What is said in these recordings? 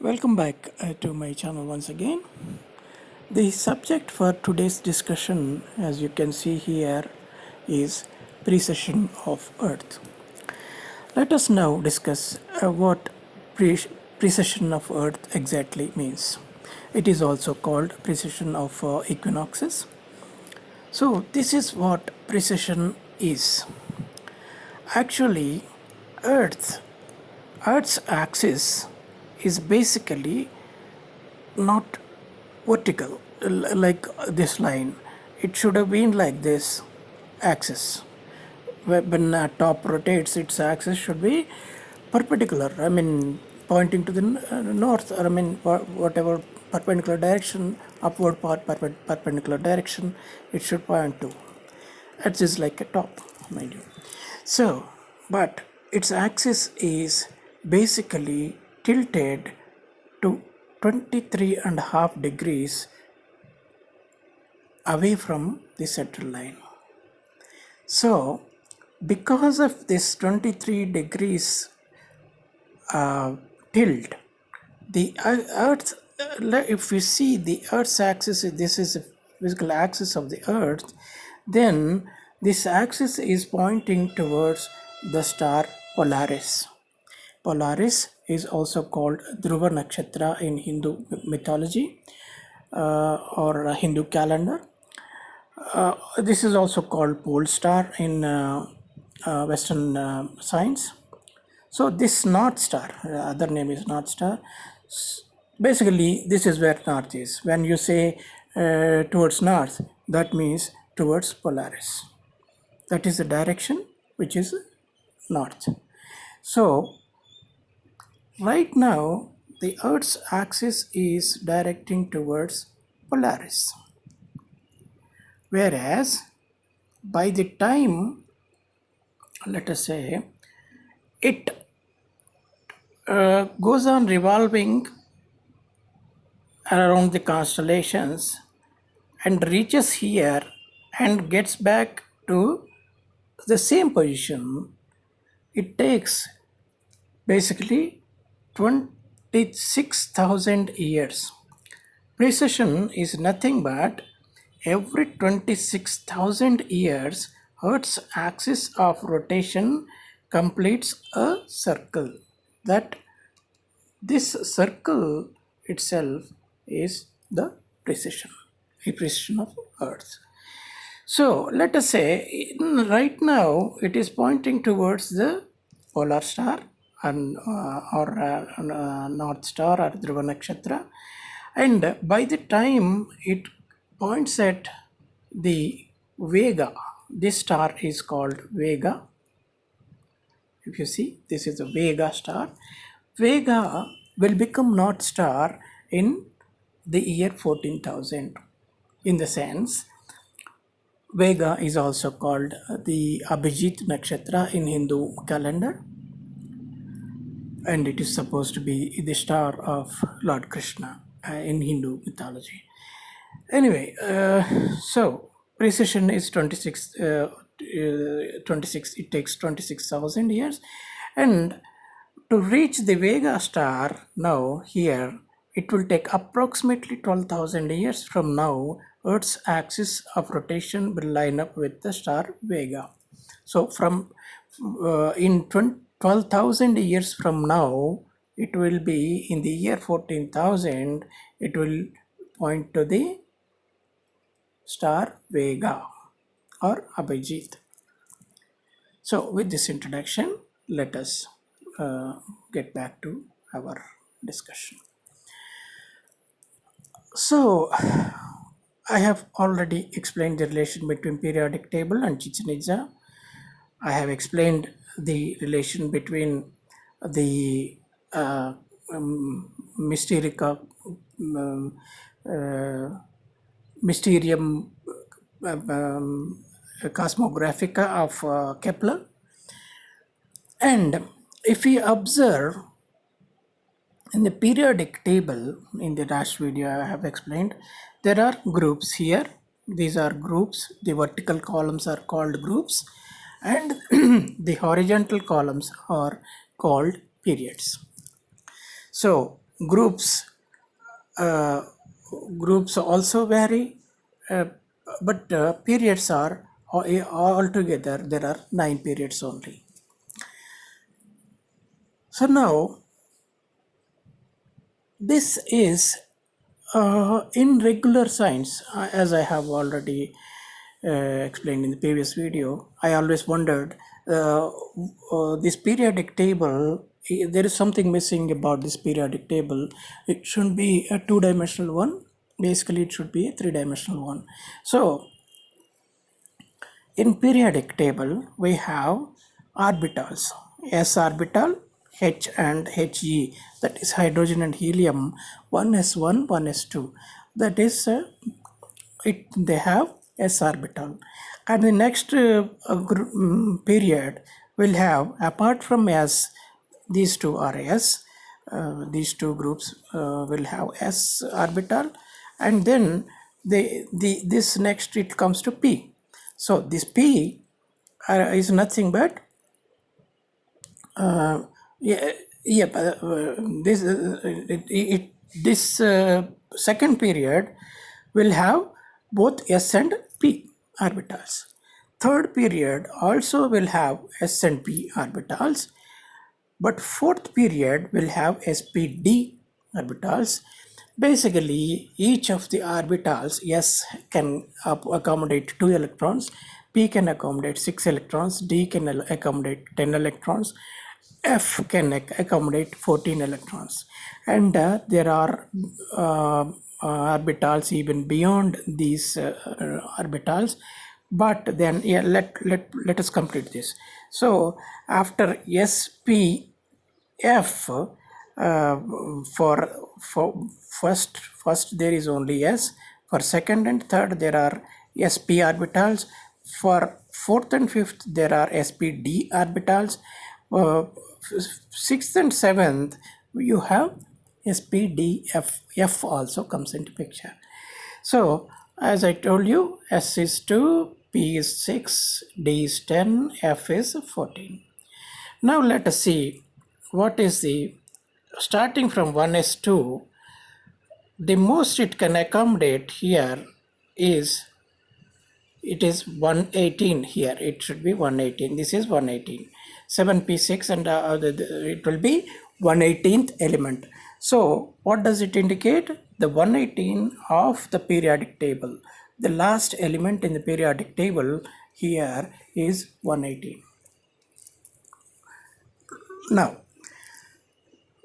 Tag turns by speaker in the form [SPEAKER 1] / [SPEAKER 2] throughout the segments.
[SPEAKER 1] Welcome back to my channel once again. The subject for today's discussion, as you can see here, is precession of Earth. Let us now discuss what precession of Earth exactly means. It is also called precession of equinoxes. So this is what precession is. Actually, Earth, Earth's axis is basically not vertical like this line. It should have been like this axis. When a top rotates, its axis should be perpendicular. I mean, pointing to the north, or I mean, whatever perpendicular direction, upward part perpendicular direction, it should point to. That is like a top, mind you. So, but its axis is basically tilted to 23.5 degrees away from the central line. So, because of this 23 degrees tilt, the Earth, if you see the Earth's axis, this is the physical axis of the Earth, then this axis is pointing towards the star Polaris. Polaris is also called Dhruva Nakshatra in Hindu mythology or Hindu calendar. This is also called pole star in Western science. So this North Star, other name is North Star. Basically, this is where North is. When you say towards North, that means towards Polaris. That is the direction which is North. So right now, the Earth's axis is directing towards Polaris. Whereas, by the time, let us say, it goes on revolving around the constellations and reaches here and gets back to the same position, it takes basically 26,000 years. Precession is nothing but every 26,000 years, Earth's axis of rotation completes a circle. That this circle itself is the precession of Earth. So let us say right now it is pointing towards the polar star and or North Star or Dhruva Nakshatra, and by the time it points at the Vega, this star is called Vega. If you see, this is a Vega star. Vega will become North Star in the year 14,000. In the sense, Vega is also called the Abhijit Nakshatra in Hindu calendar, and it is supposed to be the star of Lord Krishna in Hindu mythology. Anyway, so precession is 26. It takes 26,000 years, and to reach the Vega star now here, it will take approximately 12,000 years from now. Earth's axis of rotation will line up with the star Vega. So from in 12,000 years from now, it will be in the year 14,000, it will point to the star Vega or Abhijit. So with this introduction, let us get back to our discussion. So I have already explained the relation between periodic table and Chichen Itza. I have explained the relation between the Mysterium Cosmographica of Kepler. And if we observe in the periodic table, in the last video I have explained, there are groups here. These are groups. The vertical columns are called groups, and the horizontal columns are called periods. So groups uh, groups also vary, uh, but periods are altogether there are 9 periods only. So now this is in regular science, as I have already explained in the previous video. I always wondered this periodic table. There is something missing about this periodic table. It shouldn't be a two-dimensional one. Basically, it should be a three-dimensional one. So in periodic table, we have orbitals, s orbital, H and He, that is hydrogen and helium, 1s1, 1s2. That is, they have s orbital. And the next period will have, apart from s, these two are s, these two groups will have s orbital, and then this next it comes to p. So this p is nothing but yeah, yeah, this second period will have both s and p orbitals. Third period also will have s and p orbitals, but fourth period will have spd orbitals. Basically, each of the orbitals, S can accommodate 2 electrons, P can accommodate 6 electrons, D can accommodate 10 electrons, F can accommodate 14 electrons. And there are orbitals even beyond these orbitals. But then, yeah, let us complete this. So after SP F, for first there is only S. For second and third there are sp orbitals. For fourth and fifth there are spd orbitals. Sixth and seventh you have spdf. F also comes into picture. So as I told you, S is 2, P is 6, D is 10, F is 14. Now let us see what is the, starting from 1s2, the most it can accommodate here is, it is 118 here. It should be 118. This is 118. 7p6 and it will be 118th element. So what does it indicate? The 118 of the periodic table. The last element in the periodic table here is 118. Now,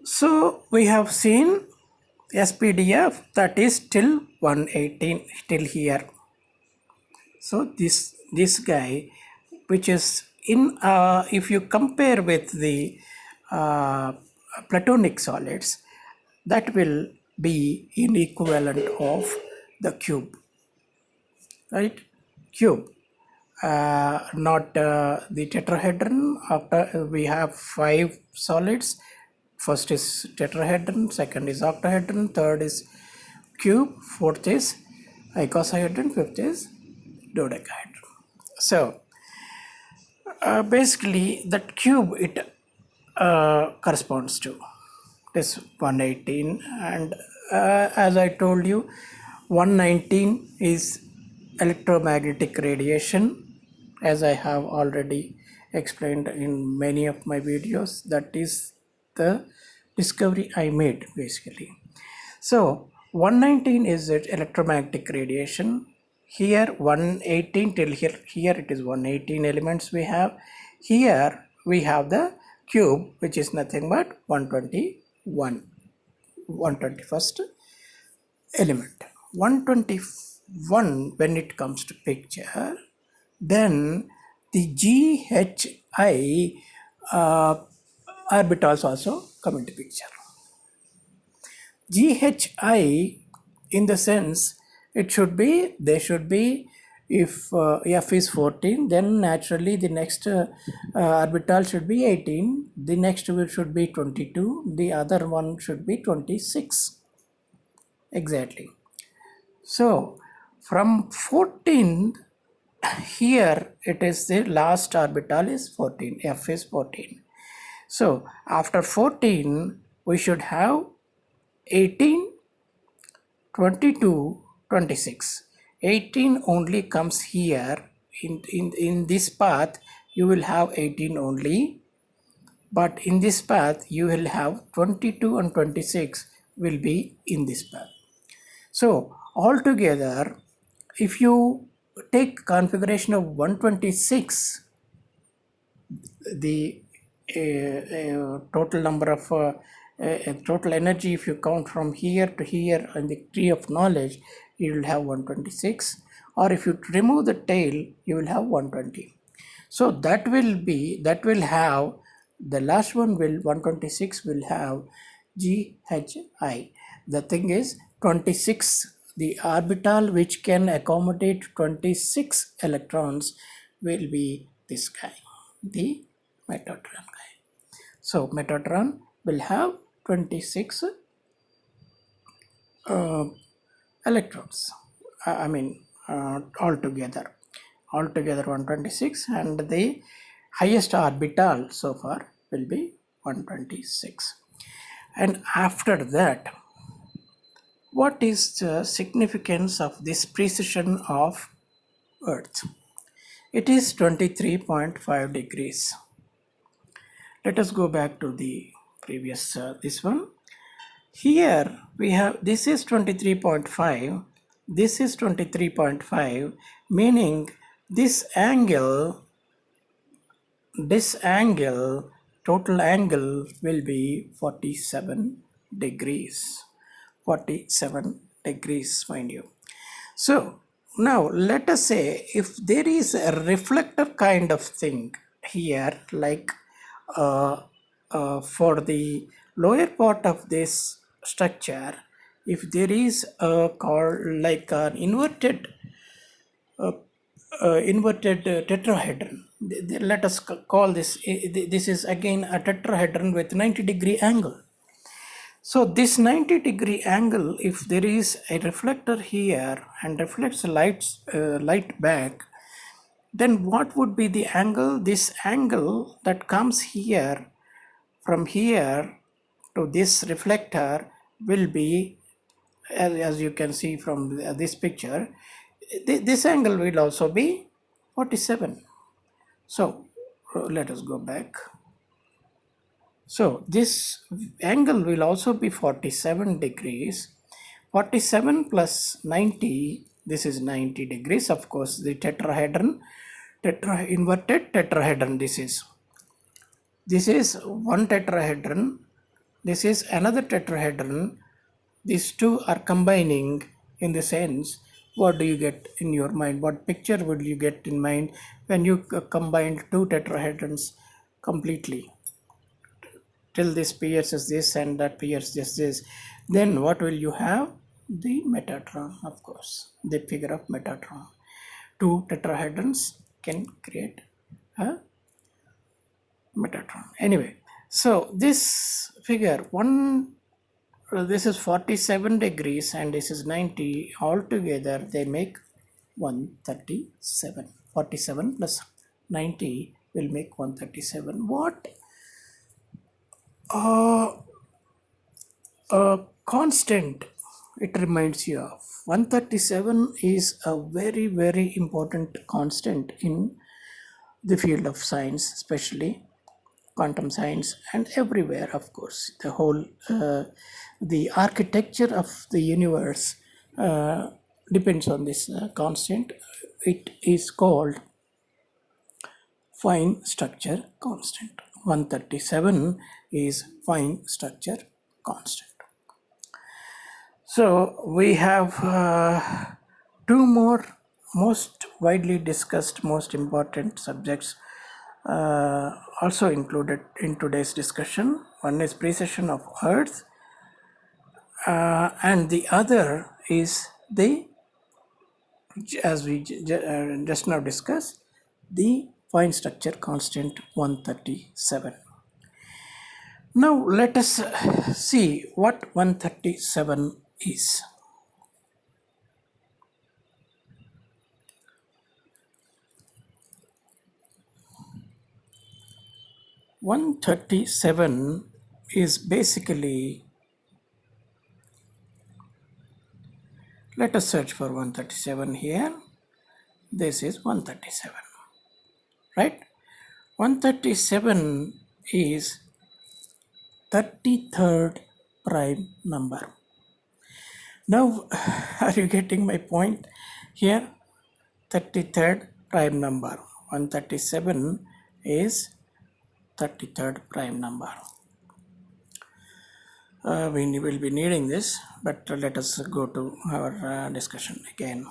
[SPEAKER 1] so we have seen SPDF, that is till 118, till here. So this guy, which is in, if you compare with the platonic solids, that will be in equivalent of the cube, right? Cube. Not the tetrahedron. After we have 5 solids. First is tetrahedron, second is octahedron, third is cube, fourth is icosahedron, fifth is dodecahedron. So basically that cube it corresponds to this 118, and as I told you, 119 is electromagnetic radiation, as I have already explained in many of my videos. That is the discovery I made basically. So 119 is electromagnetic radiation. Here 118 till here it is 118 elements we have. Here we have the cube, which is nothing but 121st element. 121 when it comes to picture, then the GHI orbitals also come into picture. GHI, in the sense, it should be, they should be, if F is 14, then naturally the next orbital should be 18, the next should be 22, the other one should be 26. Exactly. So from 14, here it is the last orbital is 14, F is 14. So after 14, we should have 18, 22, 26. 18 only comes here. In this path, you will have 18 only. But in this path, you will have 22 and 26 will be in this path. So altogether, if you take configuration of 126, the total number of total energy, if you count from here to here on the tree of knowledge, you will have 126. Or if you remove the tail, you will have 120. So that will have, the last one will, 126 will have GHI. The thing is 26, the orbital which can accommodate 26 electrons will be this guy, the Metatron guy. So Metatron will have 26 electrons. Altogether 126, and the highest orbital so far will be 126. And after that, what is the significance of this precession of Earth? It is 23.5 degrees. Let us go back to the previous this one. Here we have, this is 23.5, this is 23.5, meaning this angle, total angle will be 47 degrees. 47 degrees, mind you. So now let us say if there is a reflector kind of thing here, like for the lower part of this structure, if there is a like an inverted tetrahedron, let us call this, this is again a tetrahedron with 90-degree angle. So this 90-degree angle, if there is a reflector here and reflects light back, then what would be the angle? This angle that comes here, from here to this reflector, will be, as you can see from this picture, this angle will also be 47. So let us go back. So this angle will also be 47 degrees. 47 plus 90, this is 90 degrees. Of course, the tetrahedron, inverted tetrahedron, this is one tetrahedron, this is another tetrahedron. These two are combining. In the sense, what do you get in your mind? What picture would you get in mind when you combine two tetrahedrons completely? Till this pierces this and that pierces this, then what will you have? The Metatron, of course, the figure of Metatron. Two tetrahedrons can create a Metatron. Anyway, so this figure, this is 47 degrees and this is 90. Altogether, they make 137. 47 plus 90 will make 137. What constant it reminds you of? 137 is a very, very important constant in the field of science, especially quantum science, and everywhere, of course. The whole the architecture of the universe depends on this constant. It is called fine structure constant. 137 is fine structure constant. So we have two more most widely discussed, most important subjects also included in today's discussion. One is precession of Earth, and the other is the, as we just now discussed, the fine structure constant 137. Now let us see what 137 is. 137 is basically Let us search for 137 here. This is 137, right? 137 is 33rd prime number. Now, are you getting my point here? 33rd prime number. 137 is 33rd prime number. We will be needing this, but let us go to our discussion again.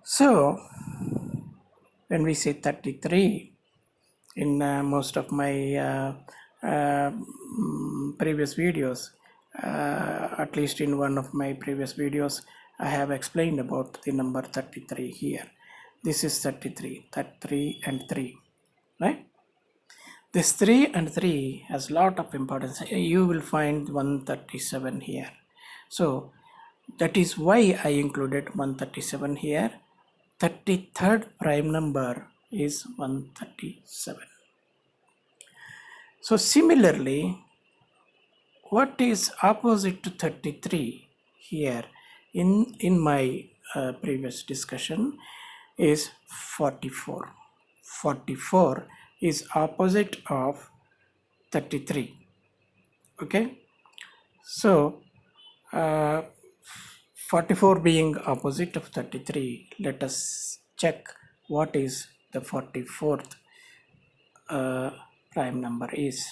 [SPEAKER 1] So, when we say 33, in most of my previous videos, at least in one of my previous videos, I have explained about the number 33 here. This is 33 and 3, right? This 3 and 3 has lot of importance. You will find 137 here. So that is why I included 137 here. 33rd prime number is 137. So similarly, what is opposite to 33 here in my previous discussion is 44. 44 is opposite of 33. Okay, so 44 being opposite of 33, let us check what is the 44th prime number is.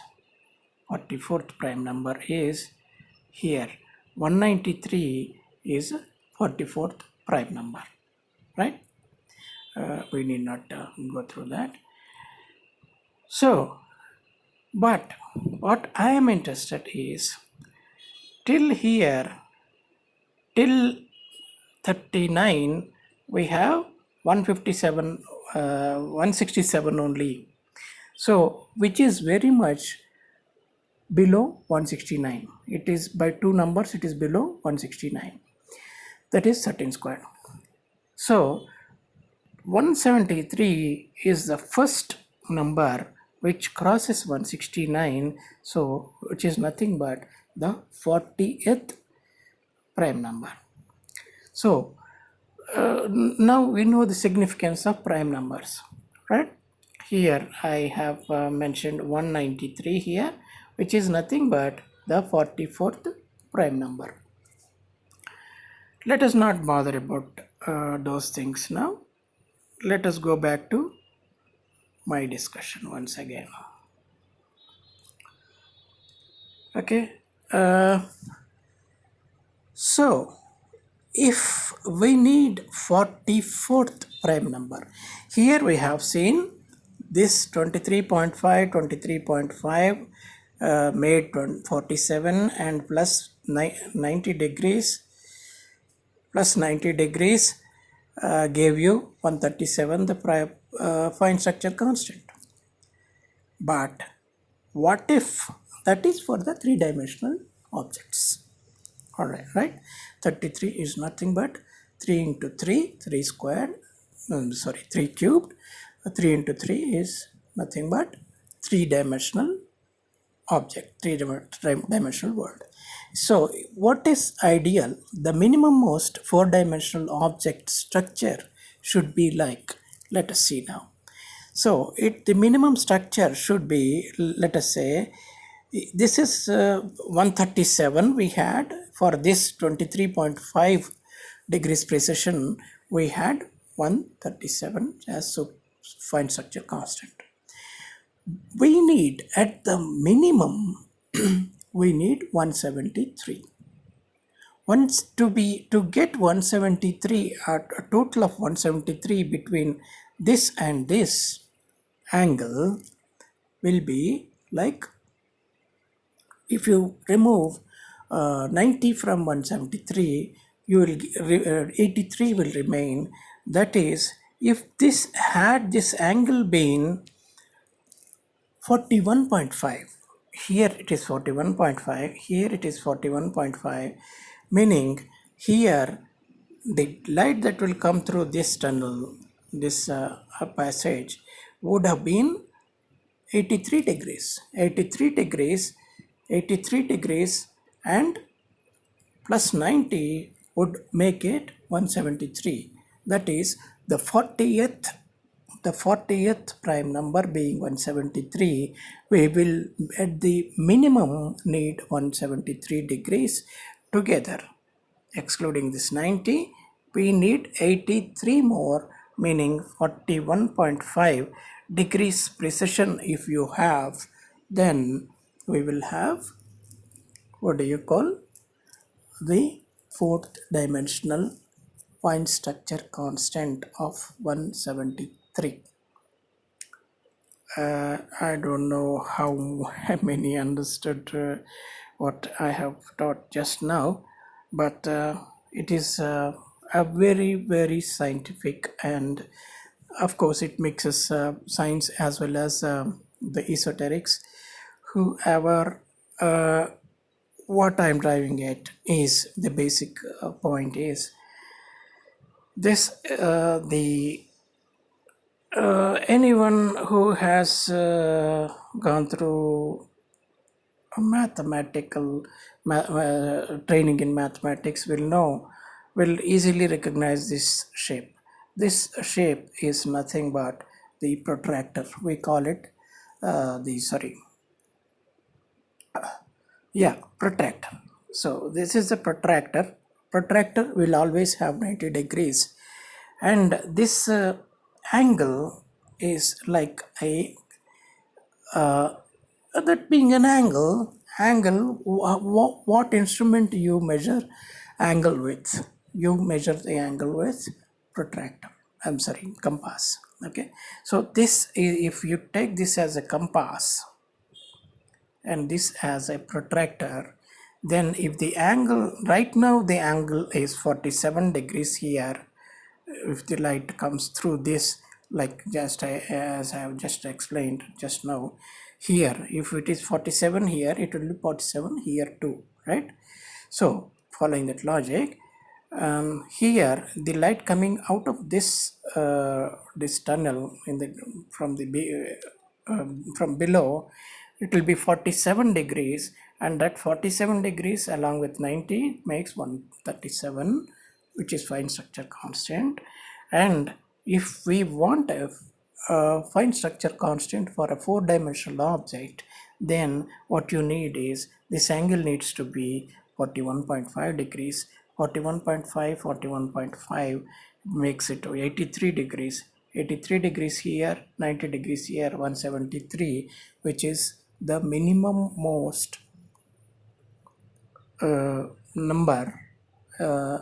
[SPEAKER 1] 44th prime number is here. 193 is 44th prime number, right? We need not go through that. So, but what I am interested is till here, till 39, we have 157, 167 only. So, which is very much below 169. It is by two numbers, it is below 169. That is 13 squared. So, 173 is the first number which crosses 169, so which is nothing but the 40th prime number. So now we know the significance of prime numbers, right? Here I have mentioned 193 here, which is nothing but the 44th prime number. Let us not bother about those things now. Let us go back to my discussion once again. Okay, so if we need 44th prime number, here we have seen this 23.5, 23.5 made 47 and plus 90 degrees, plus 90 degrees gave you 137, the fine structure constant. But what if that is for the three-dimensional objects? All right, right? 33 is nothing but 3 into 3, 3 squared, 3 cubed. 3 into 3 is nothing but three-dimensional object, three-dimensional world. So what is ideal? The minimum most four-dimensional object structure should be like, let us see now. So the minimum structure should be, let us say, this is 137 we had for this 23.5 degrees precession, we had 137 as so fine structure constant. We need at the minimum we need 173. To get 173, a total of 173 between this and this angle will be like, if you remove 90 from 173, you will 83 will remain. That is, if this had this angle been 41.5, here it is 41.5, here it is 41.5, meaning here the light that will come through this tunnel, this passage, would have been 83 degrees, 83 degrees, 83 degrees, and plus 90 would make it 173. That is the 40th prime number being 173, we will at the minimum need 173 degrees together. Excluding this 90, we need 83 more, meaning 41.5 degrees precession. If you have, then we will have, what do you call, the fourth dimensional point structure constant of 173. I don't know how many understood what I have taught just now, but it is a very, very scientific, and of course it mixes science as well as the esoterics. Whoever, what I'm driving at is the basic point is this: the anyone who has gone through a mathematical training in mathematics will easily recognize this shape. This shape is nothing but the protractor. We call it the sorry yeah, protractor. So this is the protractor. Protractor will always have 90 degrees, and this angle is like a that being an angle, what instrument you measure angle with? You measure the angle with protractor. I'm sorry, compass. Okay, so this if you take this as a compass and this as a protractor, then if the angle, right now the angle is 47 degrees here, if the light comes through this, like as I have just explained just now, here if it is 47 here, it will be 47 here too, right? So following that logic, here the light coming out of this tunnel in the from below, it will be 47 degrees, and that 47 degrees along with 90 makes 137, which is fine structure constant. And if we want a fine structure constant for a four-dimensional object, then what you need is this angle needs to be 41.5 degrees. 41.5, 41.5 makes it 83 degrees. 83 degrees here, 90 degrees here, 173, which is the minimum most number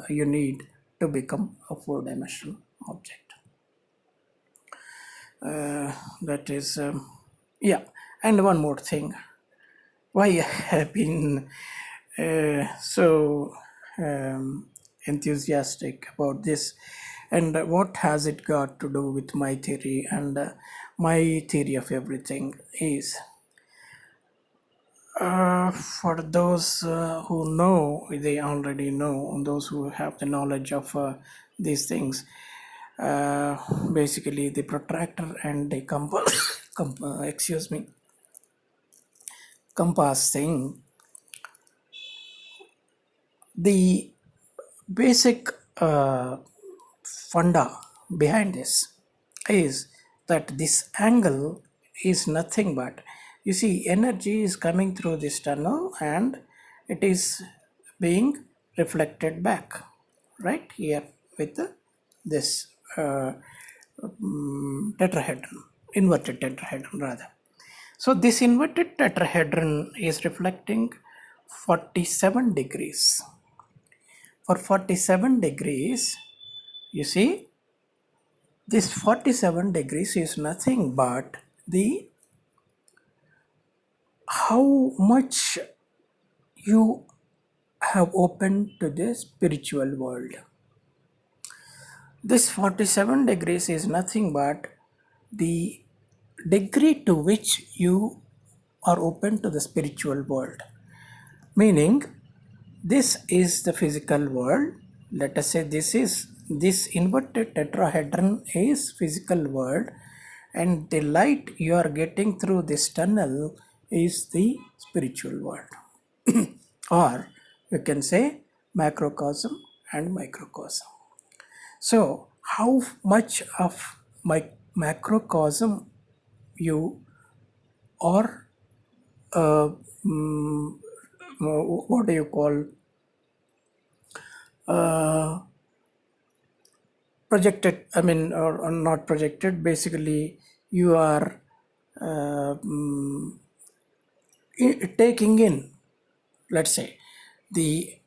[SPEAKER 1] you need to become a four-dimensional object. That is, yeah. And one more thing, why I have been so enthusiastic about this, and what has it got to do with my theory, and my theory of everything is, for those who know, they already know, those who have the knowledge of these things, basically the protractor and the compass thing, the basic funda behind this is that this angle is nothing but, you see, energy is coming through this tunnel and it is being reflected back right here with this tetrahedron, inverted tetrahedron rather. So this inverted tetrahedron is reflecting 47 degrees. For 47 degrees, you see, this 47 degrees is nothing but the how much you have opened to the spiritual world. This 47 degrees is nothing but the degree to which you are open to the spiritual world. Meaning, this is the physical world. Let us say this inverted tetrahedron is physical world, and the light you are getting through this tunnel is the spiritual world. Or you can say macrocosm and microcosm. So how much of my macrocosm you are, uh, mm, what do you call, uh, projected, I mean, or not projected, basically you are uh, mm, taking in, let's say, the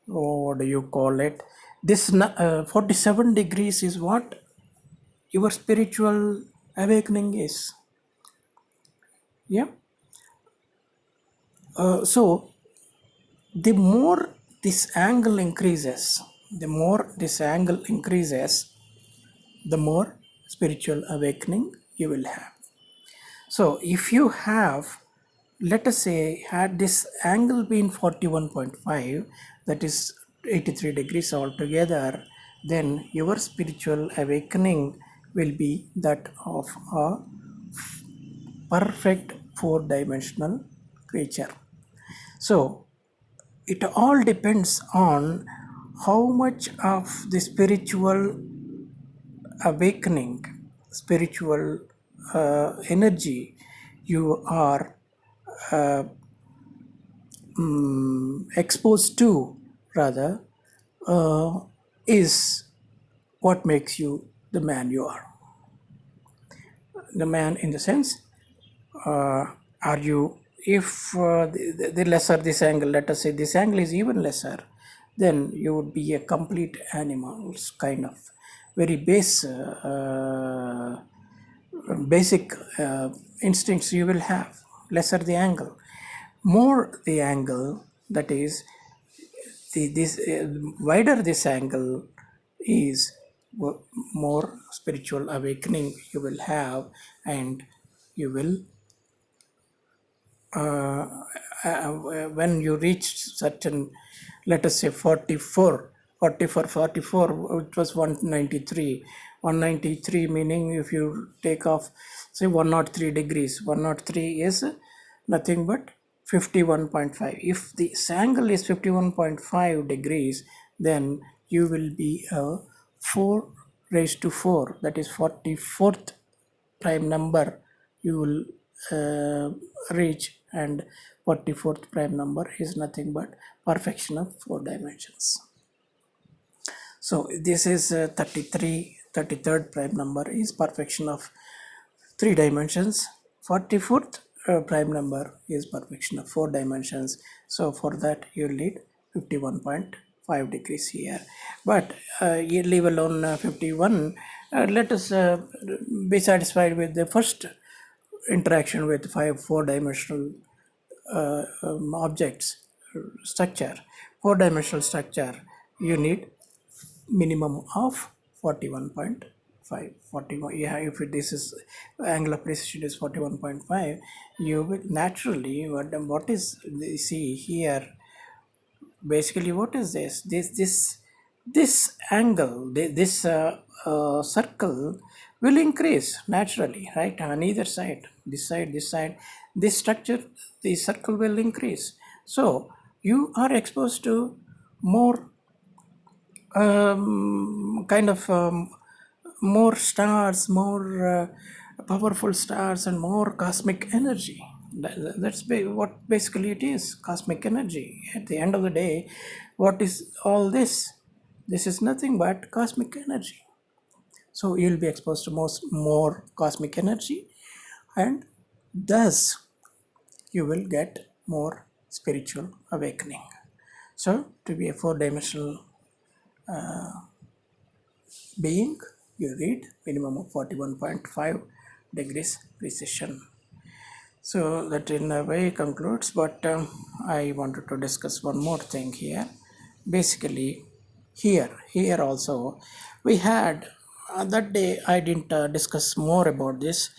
[SPEAKER 1] what do you call it, this 47 degrees is what your spiritual awakening is. Yeah. So the more this angle increases, the more this angle increases, the more spiritual awakening you will have. So if you have, let us say, had this angle been 41.5, that is 83 degrees altogether, then your spiritual awakening will be that of a perfect four-dimensional creature. So it all depends on how much of the spiritual awakening, spiritual energy you are exposed to, rather, uh, is what makes you the man you are. The man in the sense, are you, if the lesser this angle, let us say this angle is even lesser, then you would be a complete animals kind of, very basic instincts you will have. Lesser the angle, more the angle, that is, this wider this angle is, more spiritual awakening you will have, and you will when you reach certain, let us say 44, it was 193, meaning if you take off, say 103 degrees, 103 is nothing but 51.5. If the angle is 51.5 degrees, then you will be a 4 raised to 4, that is 44th prime number you will reach, and 44th prime number is nothing but perfection of 4 dimensions. So this is 33rd prime number is perfection of 3 dimensions. 44th prime number is perfection of 4 dimensions. So for that you need 51.5 degrees here. But you leave alone 51. Let us be satisfied with the first interaction with 4-dimensional objects, structure. 4-dimensional structure, you need minimum of 41.5. 41, yeah, if this is angle of precision is 41.5, you will naturally, what is, see here, basically what is this angle, this circle will increase naturally, right, on either side, this side, this structure, the circle will increase. So you are exposed to more kind of more stars, more powerful stars, and more cosmic energy. That's what basically it is, cosmic energy. At the end of the day, what is all this? This is nothing but cosmic energy. So you'll be exposed to more cosmic energy, and thus you will get more spiritual awakening. So to be a 4-dimensional being, you read minimum of 41.5 degrees precession. So that in a way concludes, but I wanted to discuss one more thing here. Basically, here also, we had, that day I didn't discuss more about this.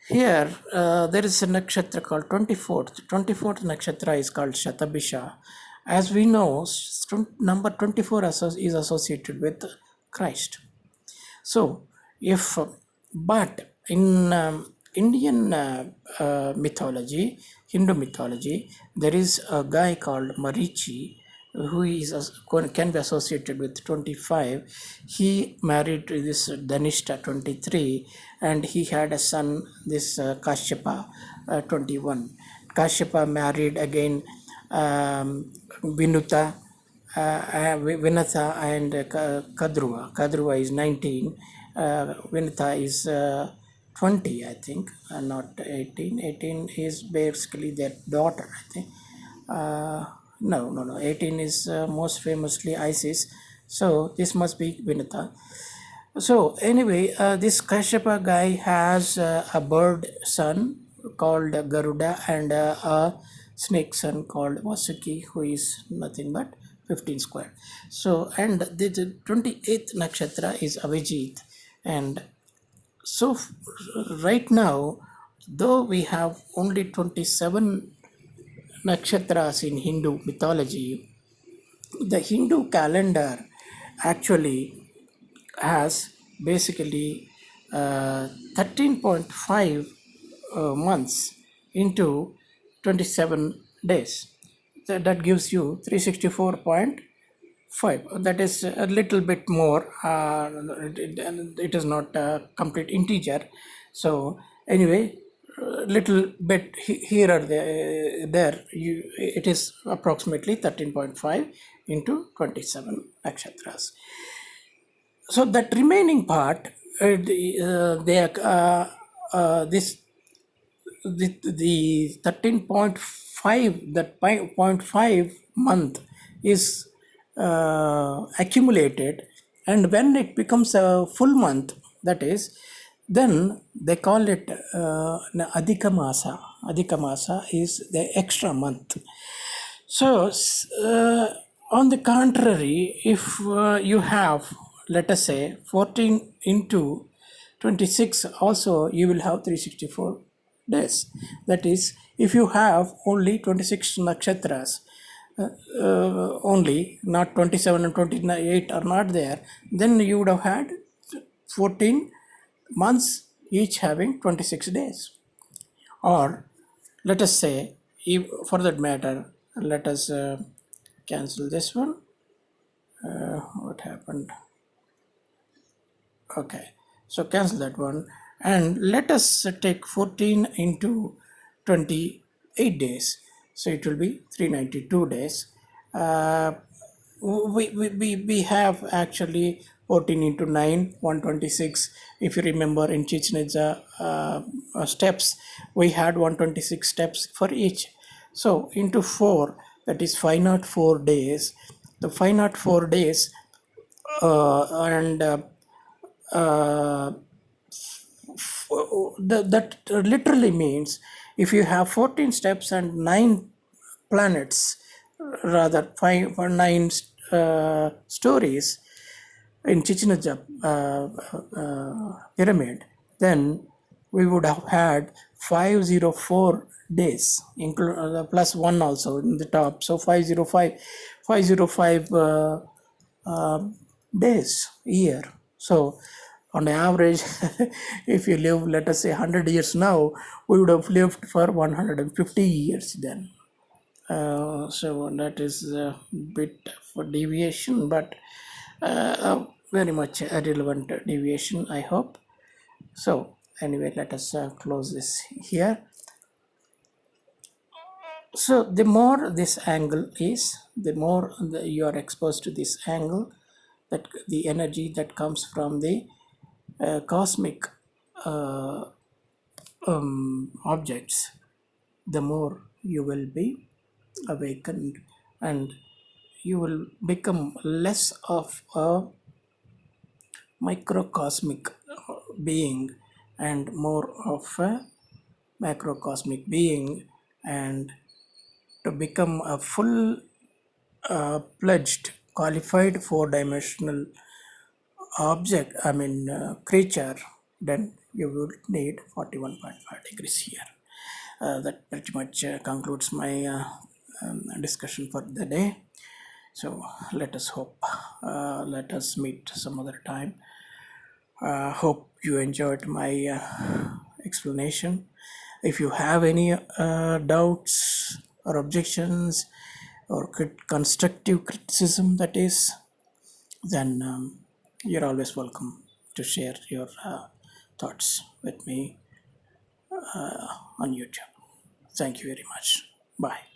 [SPEAKER 1] Here, there is a nakshatra called 24th. 24th nakshatra is called Shatabisha. As we know, number 24 is associated with Christ. So, if, but in Indian mythology, Hindu mythology, there is a guy called Marichi who is can be associated with 25. He married this Dhanishta 23, and he had a son, this Kashyapa 21. Kashyapa married again Vinuta, Vinatha and Kadruva. Kadruva is 19. Vinatha is 20, I think, not 18. 18 is basically their daughter, I think. No. 18 is most famously Isis. So this must be Vinatha. So anyway, this Kashyapa guy has a bird son called Garuda and a snake son called Vasuki, who is nothing but 15 square. So, and the 28th nakshatra is Avijit. And so right now, though we have only 27 nakshatras in Hindu mythology, the Hindu calendar actually has basically 13.5 months into 27 days. That gives you 364.5. That is a little bit more. It is not a complete integer. So anyway, little bit here or there, it is approximately 13.5 into 27 nakshatras. So that remaining part, this the 13.5, that 0.5 month is accumulated, and when it becomes a full month, that is, then they call it Adhika Masa. Adhika Masa is the extra month. So, on the contrary, if you have, let us say, 14 into 26, also you will have 364 days. That is, if you have only 26 nakshatras, only, not 27 and 28 are not there, then you would have had 14 months, each having 26 days. Or let us say, for that matter, let us cancel this one. What happened? Okay, so cancel that one, and let us take 14 into 28 days. So it will be 392 days. We have actually 14 into 9, 126. If you remember, in Chichen Itza steps, we had 126 steps for each. So into 4, that is 504 days. The 504 days, and that literally means if you have 14 steps and 9 planets, rather 5 or 9 stories in Chichen Itza pyramid, then we would have had 504 days, plus 1 also in the top. So 505 days a year. So on average, if you live, let us say 100 years now, we would have lived for 150 years then. So that is a bit of a deviation, but very much a relevant deviation, I hope. So anyway, let us close this here. So the more this angle is, the more you are exposed to this angle, that the energy that comes from the cosmic objects, the more you will be awakened, and you will become less of a microcosmic being and more of a macrocosmic being, and to become a full pledged qualified four-dimensional object, creature, then you would need 41.5 degrees here. That pretty much concludes my discussion for the day. So let us hope, let us meet some other time. Hope you enjoyed my explanation. If you have any doubts or objections or constructive criticism, that is, then you're always welcome to share your thoughts with me on YouTube. Thank you very much. Bye.